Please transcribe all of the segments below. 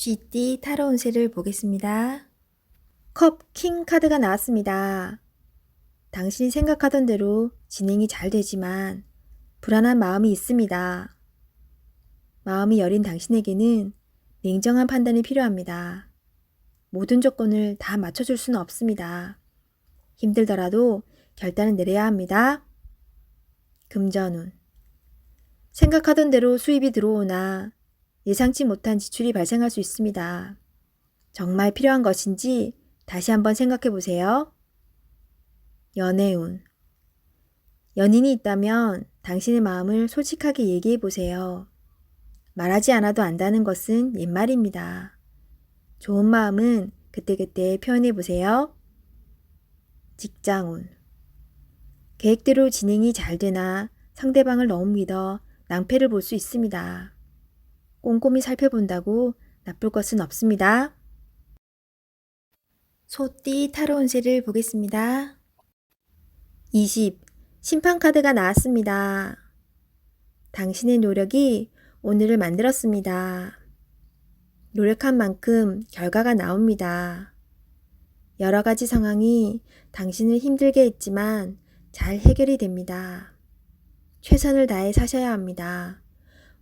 쥐띠 타로 운세를 보겠습니다. 컵 킹 카드가 나왔습니다. 당신이 생각하던 대로 진행이 잘 되지만 불안한 마음이 있습니다. 마음이 여린 당신에게는 냉정한 판단이 필요합니다. 모든 조건을 다 맞춰줄 수는 없습니다. 힘들더라도 결단을 내려야 합니다. 금전운. 생각하던 대로 수입이 들어오나 예상치 못한 지출이 발생할 수 있습니다. 정말 필요한 것인지 다시 한번 생각해 보세요. 연애운. 연인이 있다면 당신의 마음을 솔직하게 얘기해 보세요. 말하지 않아도 안다는 것은 옛말입니다. 좋은 마음은 그때그때 표현해 보세요. 직장운. 계획대로 진행이 잘 되나 상대방을 너무 믿어 낭패를 볼 수 있습니다. 꼼꼼히 살펴본다고 나쁠 것은 없습니다. 소띠 타로 운세를 보겠습니다. 20. 심판카드가 나왔습니다. 당신의 노력이 오늘을 만들었습니다. 노력한 만큼 결과가 나옵니다. 여러 가지 상황이 당신을 힘들게 했지만 잘 해결이 됩니다. 최선을 다해 사셔야 합니다.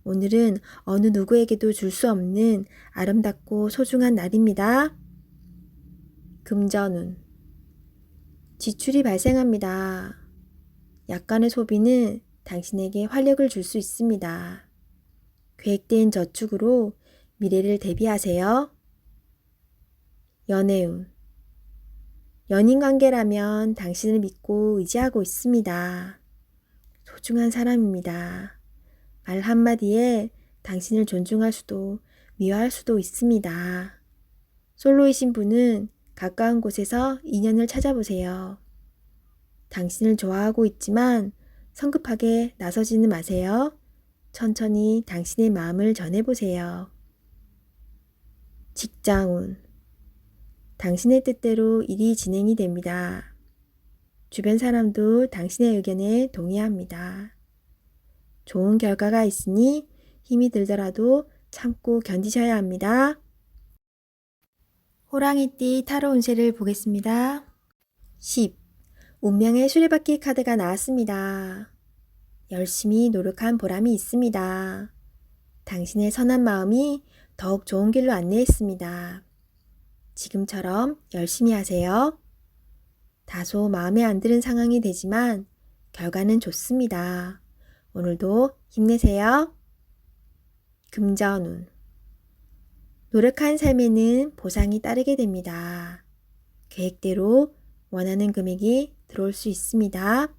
오늘은 어느 누구에게도 줄 수 없는 아름답고 소중한 날입니다. 금전운. 지출이 발생합니다. 약간의 소비는 당신에게 활력을 줄 수 있습니다. 계획된 저축으로 미래를 대비하세요. 연애운. 연인 관계라면 당신을 믿고 의지하고 있습니다. 소중한 사람입니다. 말 한마디에 당신을 존중할 수도 미워할 수도 있습니다. 솔로이신 분은 가까운 곳에서 인연을 찾아보세요. 당신을 좋아하고 있지만 성급하게 나서지는 마세요. 천천히 당신의 마음을 전해보세요. 직장운. 당신의 뜻대로 일이 진행이 됩니다. 주변 사람도 당신의 의견에 동의합니다. 좋은 결과가 있으니 힘이 들더라도 참고 견디셔야 합니다. 호랑이띠 타로 운세를 보겠습니다. 10. 운명의 수레바퀴 카드가 나왔습니다. 열심히 노력한 보람이 있습니다. 당신의 선한 마음이 더욱 좋은 길로 안내했습니다. 지금처럼 열심히 하세요. 다소 마음에 안 드는 상황이 되지만 결과는 좋습니다. 오늘도 힘내세요. 금전운. 노력한 삶에는 보상이 따르게 됩니다. 계획대로 원하는 금액이 들어올 수 있습니다.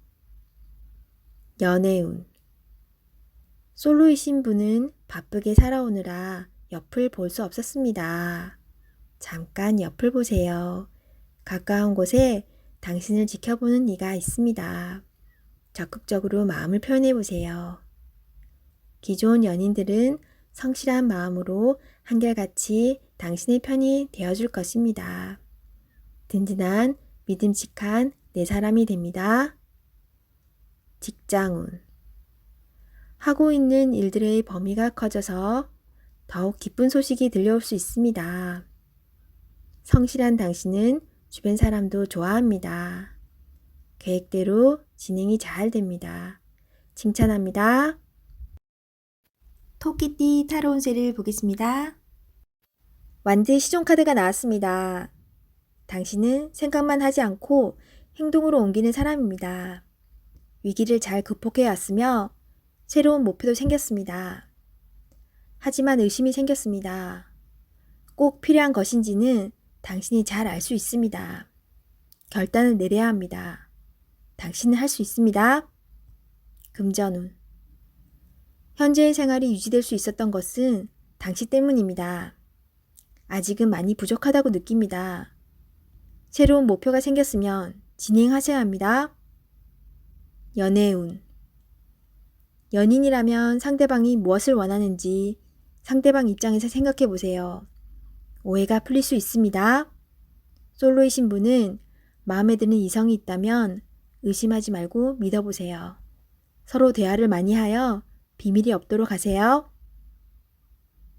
연애운. 솔로이신 분은 바쁘게 살아오느라 옆을 볼 수 없었습니다. 잠깐 옆을 보세요. 가까운 곳에 당신을 지켜보는 이가 있습니다. 적극적으로 마음을 표현해 보세요. 기존 연인들은 성실한 마음으로 한결같이 당신의 편이 되어줄 것입니다. 든든한 믿음직한 내 사람이 됩니다. 직장운. 하고 있는 일들의 범위가 커져서 더욱 기쁜 소식이 들려올 수 있습니다. 성실한 당신은 주변 사람도 좋아합니다. 계획대로 진행이 잘 됩니다. 칭찬합니다. 토끼띠 타로 운세를 보겠습니다. 완드 시종 카드가 나왔습니다. 당신은 생각만 하지 않고 행동으로 옮기는 사람입니다. 위기를 잘 극복해 왔으며 새로운 목표도 생겼습니다. 하지만 의심이 생겼습니다. 꼭 필요한 것인지는 당신이 잘 알 수 있습니다. 결단을 내려야 합니다. 당신은 할 수 있습니다. 금전운. 현재의 생활이 유지될 수 있었던 것은 당신 때문입니다. 아직은 많이 부족하다고 느낍니다. 새로운 목표가 생겼으면 진행하셔야 합니다. 연애운. 연인이라면 상대방이 무엇을 원하는지 상대방 입장에서 생각해 보세요. 오해가 풀릴 수 있습니다. 솔로이신 분은 마음에 드는 이성이 있다면 의심하지 말고 믿어보세요. 서로 대화를 많이 하여 비밀이 없도록 하세요.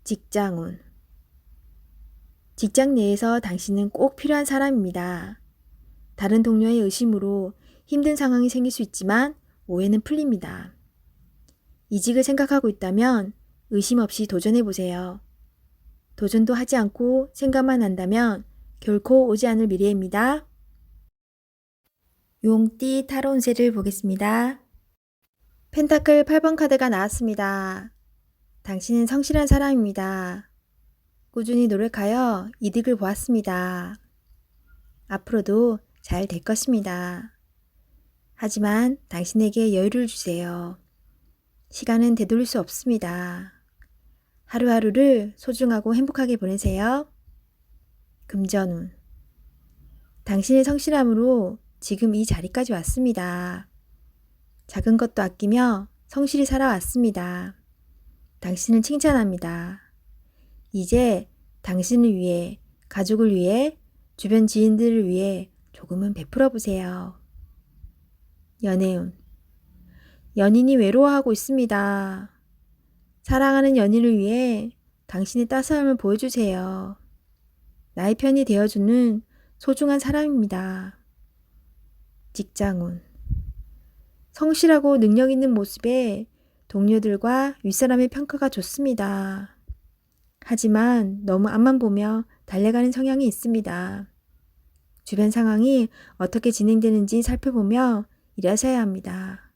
직장운. 직장 내에서 당신은 꼭 필요한 사람입니다. 다른 동료의 의심으로 힘든 상황이 생길 수 있지만 오해는 풀립니다. 이직을 생각하고 있다면 의심 없이 도전해보세요. 도전도 하지 않고 생각만 한다면 결코 오지 않을 미래입니다. 용띠 타로 운세를 보겠습니다. 펜타클 8번 카드가 나왔습니다. 당신은 성실한 사람입니다. 꾸준히 노력하여 이득을 보았습니다. 앞으로도 잘 될 것입니다. 하지만 당신에게 여유를 주세요. 시간은 되돌릴 수 없습니다. 하루하루를 소중하고 행복하게 보내세요. 금전운. 당신의 성실함으로 지금 이 자리까지 왔습니다. 작은 것도 아끼며 성실히 살아왔습니다. 당신을 칭찬합니다. 이제 당신을 위해, 가족을 위해, 주변 지인들을 위해 조금은 베풀어 보세요. 연애운. 연인이 외로워하고 있습니다. 사랑하는 연인을 위해 당신의 따스함을 보여주세요. 나의 편이 되어주는 소중한 사람입니다. 직장운. 성실하고 능력 있는 모습에 동료들과 윗사람의 평가가 좋습니다. 하지만 너무 앞만 보며 달려가는 성향이 있습니다. 주변 상황이 어떻게 진행되는지 살펴보며 일하셔야 합니다.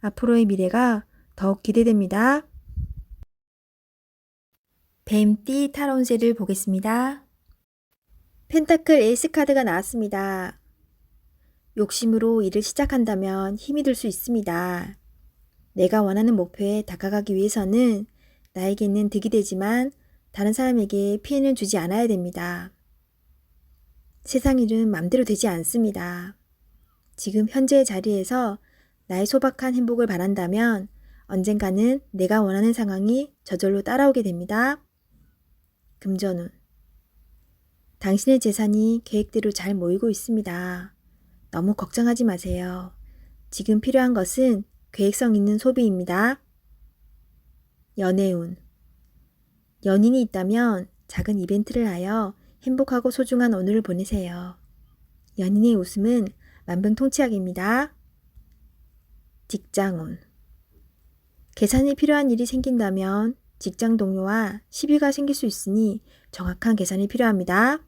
앞으로의 미래가 더욱 기대됩니다. 뱀띠 타로 운세를 보겠습니다. 펜타클 에이스 카드가 나왔습니다. 욕심으로 일을 시작한다면 힘이 들 수 있습니다. 내가 원하는 목표에 다가가기 위해서는 나에게는 득이 되지만 다른 사람에게 피해는 주지 않아야 됩니다. 세상 일은 맘대로 되지 않습니다. 지금 현재의 자리에서 나의 소박한 행복을 바란다면 언젠가는 내가 원하는 상황이 저절로 따라오게 됩니다. 금전운. 당신의 재산이 계획대로 잘 모이고 있습니다. 너무 걱정하지 마세요. 지금 필요한 것은 계획성 있는 소비입니다. 연애운. 연인이 있다면 작은 이벤트를 하여 행복하고 소중한 오늘을 보내세요. 연인의 웃음은 만병통치약입니다. 직장운. 계산이 필요한 일이 생긴다면 직장 동료와 시비가 생길 수 있으니 정확한 계산이 필요합니다.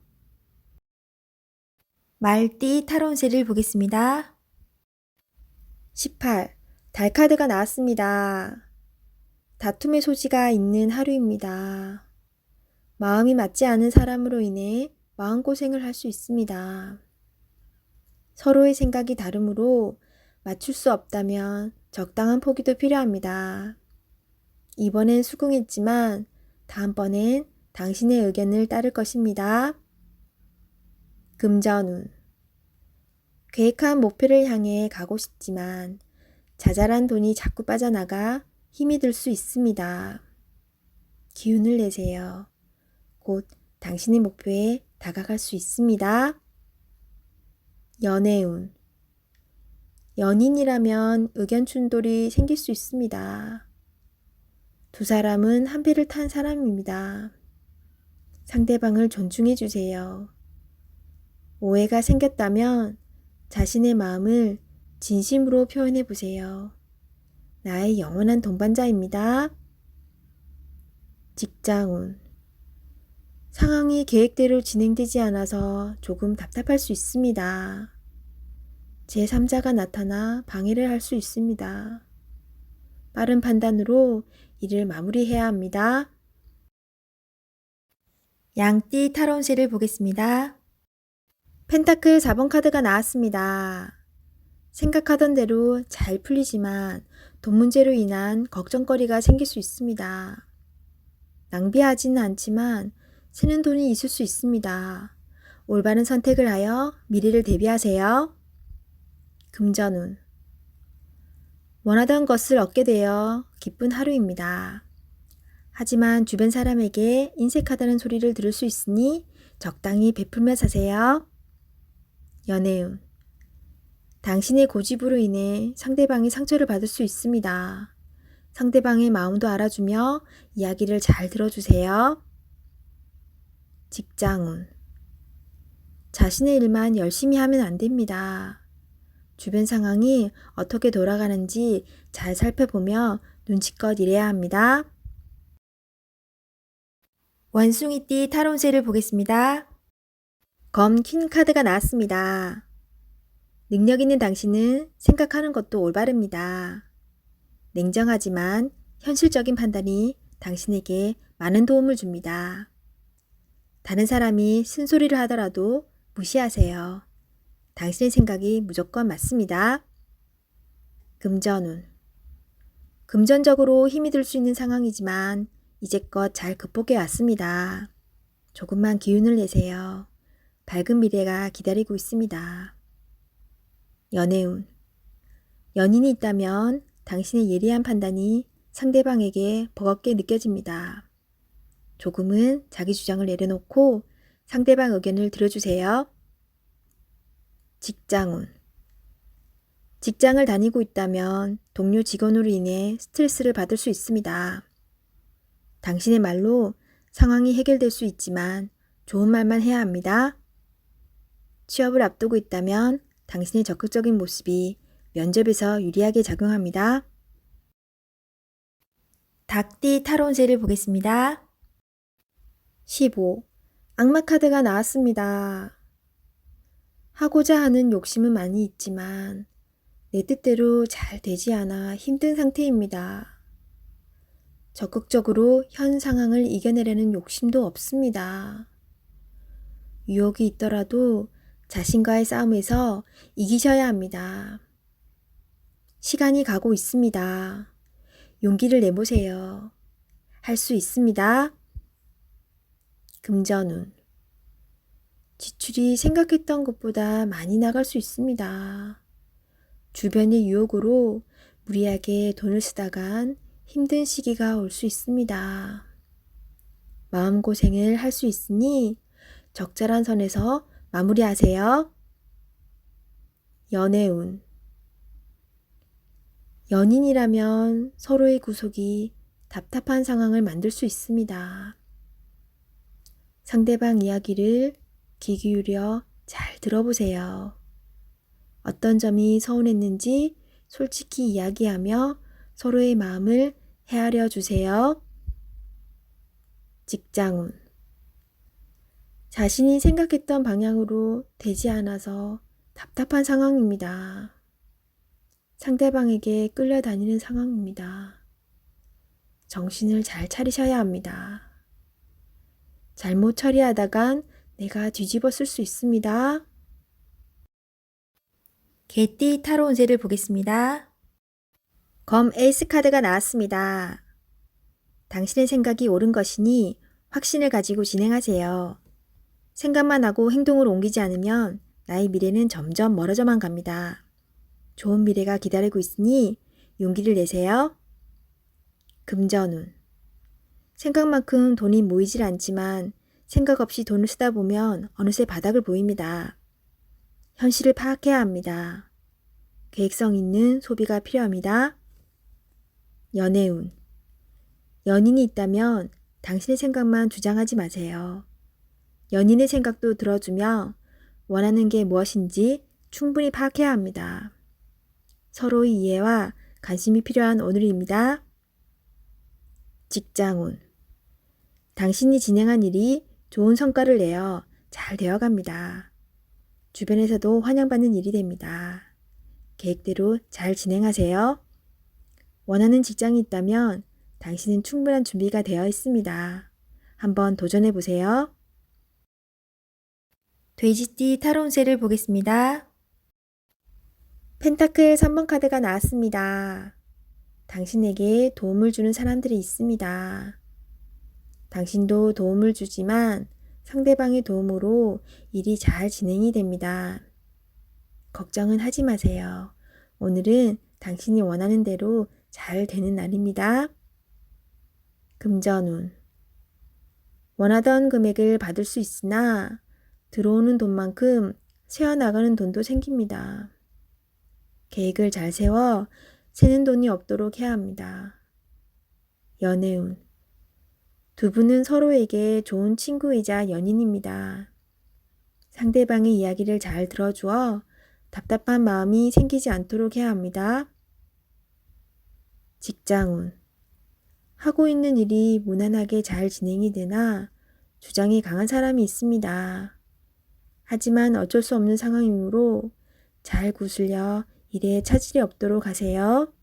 말띠 타로 운세를 보겠습니다. 18. 달 카드가 나왔습니다. 다툼의 소지가 있는 하루입니다. 마음이 맞지 않은 사람으로 인해 마음고생을 할 수 있습니다. 서로의 생각이 다르므로 맞출 수 없다면 적당한 포기도 필요합니다. 이번엔 수긍했지만 다음번엔 당신의 의견을 따를 것입니다. 금전운. 계획한 목표를 향해 가고 싶지만 자잘한 돈이 자꾸 빠져나가 힘이 들 수 있습니다. 기운을 내세요. 곧 당신의 목표에 다가갈 수 있습니다. 연애운. 연인이라면 의견 충돌이 생길 수 있습니다. 두 사람은 한 배를 탄 사람입니다. 상대방을 존중해 주세요. 오해가 생겼다면 자신의 마음을 진심으로 표현해 보세요. 나의 영원한 동반자입니다. 직장운. 상황이 계획대로 진행되지 않아서 조금 답답할 수 있습니다. 제3자가 나타나 방해를 할 수 있습니다. 빠른 판단으로 일을 마무리해야 합니다. 양띠 타로 운세를 보겠습니다. 펜타클 4번 카드가 나왔습니다. 생각하던 대로 잘 풀리지만 돈 문제로 인한 걱정거리가 생길 수 있습니다. 낭비하지는 않지만 새는 돈이 있을 수 있습니다. 올바른 선택을 하여 미래를 대비하세요. 금전운. 원하던 것을 얻게 되어 기쁜 하루입니다. 하지만 주변 사람에게 인색하다는 소리를 들을 수 있으니 적당히 베풀며 사세요. 연애운. 당신의 고집으로 인해 상대방이 상처를 받을 수 있습니다. 상대방의 마음도 알아주며 이야기를 잘 들어주세요. 직장운. 자신의 일만 열심히 하면 안 됩니다. 주변 상황이 어떻게 돌아가는지 잘 살펴보며 눈치껏 일해야 합니다. 원숭이띠 타로운세를 보겠습니다. 검 퀸 카드가 나왔습니다. 능력 있는 당신은 생각하는 것도 올바릅니다. 냉정하지만 현실적인 판단이 당신에게 많은 도움을 줍니다. 다른 사람이 쓴소리를 하더라도 무시하세요. 당신의 생각이 무조건 맞습니다. 금전운. 금전적으로 힘이 들 수 있는 상황이지만 이제껏 잘 극복해 왔습니다. 조금만 기운을 내세요. 밝은 미래가 기다리고 있습니다. 연애운. 연인이 있다면 당신의 예리한 판단이 상대방에게 버겁게 느껴집니다. 조금은 자기 주장을 내려놓고 상대방 의견을 들어주세요. 직장운. 직장을 다니고 있다면 동료 직원으로 인해 스트레스를 받을 수 있습니다. 당신의 말로 상황이 해결될 수 있지만 좋은 말만 해야 합니다. 취업을 앞두고 있다면 당신의 적극적인 모습이 면접에서 유리하게 작용합니다. 닭띠 타로운세를 보겠습니다. 15. 악마 카드가 나왔습니다. 하고자 하는 욕심은 많이 있지만 내 뜻대로 잘 되지 않아 힘든 상태입니다. 적극적으로 현 상황을 이겨내려는 욕심도 없습니다. 유혹이 있더라도 자신과의 싸움에서 이기셔야 합니다. 시간이 가고 있습니다. 용기를 내보세요. 할 수 있습니다. 금전운. 지출이 생각했던 것보다 많이 나갈 수 있습니다. 주변의 유혹으로 무리하게 돈을 쓰다간 힘든 시기가 올 수 있습니다. 마음고생을 할 수 있으니 적절한 선에서 마무리하세요. 연애운. 연인이라면 서로의 구속이 답답한 상황을 만들 수 있습니다. 상대방 이야기를 귀 기울여 잘 들어보세요. 어떤 점이 서운했는지 솔직히 이야기하며 서로의 마음을 헤아려 주세요. 직장운. 자신이 생각했던 방향으로 되지 않아서 답답한 상황입니다. 상대방에게 끌려다니는 상황입니다. 정신을 잘 차리셔야 합니다. 잘못 처리하다간 내가 뒤집어 쓸 수 있습니다. 개띠 타로운세를 보겠습니다. 검 에이스 카드가 나왔습니다. 당신의 생각이 옳은 것이니 확신을 가지고 진행하세요. 생각만 하고 행동을 옮기지 않으면 나의 미래는 점점 멀어져만 갑니다. 좋은 미래가 기다리고 있으니 용기를 내세요. 금전운. 생각만큼 돈이 모이질 않지만 생각 없이 돈을 쓰다 보면 어느새 바닥을 보입니다. 현실을 파악해야 합니다. 계획성 있는 소비가 필요합니다. 연애운. 연인이 있다면 당신의 생각만 주장하지 마세요. 연인의 생각도 들어주며 원하는 게 무엇인지 충분히 파악해야 합니다. 서로의 이해와 관심이 필요한 오늘입니다. 직장운. 당신이 진행한 일이 좋은 성과를 내어 잘 되어갑니다. 주변에서도 환영받는 일이 됩니다. 계획대로 잘 진행하세요. 원하는 직장이 있다면 당신은 충분한 준비가 되어 있습니다. 한번 도전해 보세요. 돼지띠 타로운세를 보겠습니다. 펜타클 3번 카드가 나왔습니다. 당신에게 도움을 주는 사람들이 있습니다. 당신도 도움을 주지만 상대방의 도움으로 일이 잘 진행이 됩니다. 걱정은 하지 마세요. 오늘은 당신이 원하는 대로 잘 되는 날입니다. 금전운. 원하던 금액을 받을 수 있으나 들어오는 돈만큼 새어나가는 돈도 생깁니다. 계획을 잘 세워 새는 돈이 없도록 해야 합니다. 연애운. 두 분은 서로에게 좋은 친구이자 연인입니다. 상대방의 이야기를 잘 들어주어 답답한 마음이 생기지 않도록 해야 합니다. 직장운. 하고 있는 일이 무난하게 잘 진행이 되나 주장이 강한 사람이 있습니다. 하지만 어쩔 수 없는 상황이므로 잘 구슬려 일에 차질이 없도록 하세요.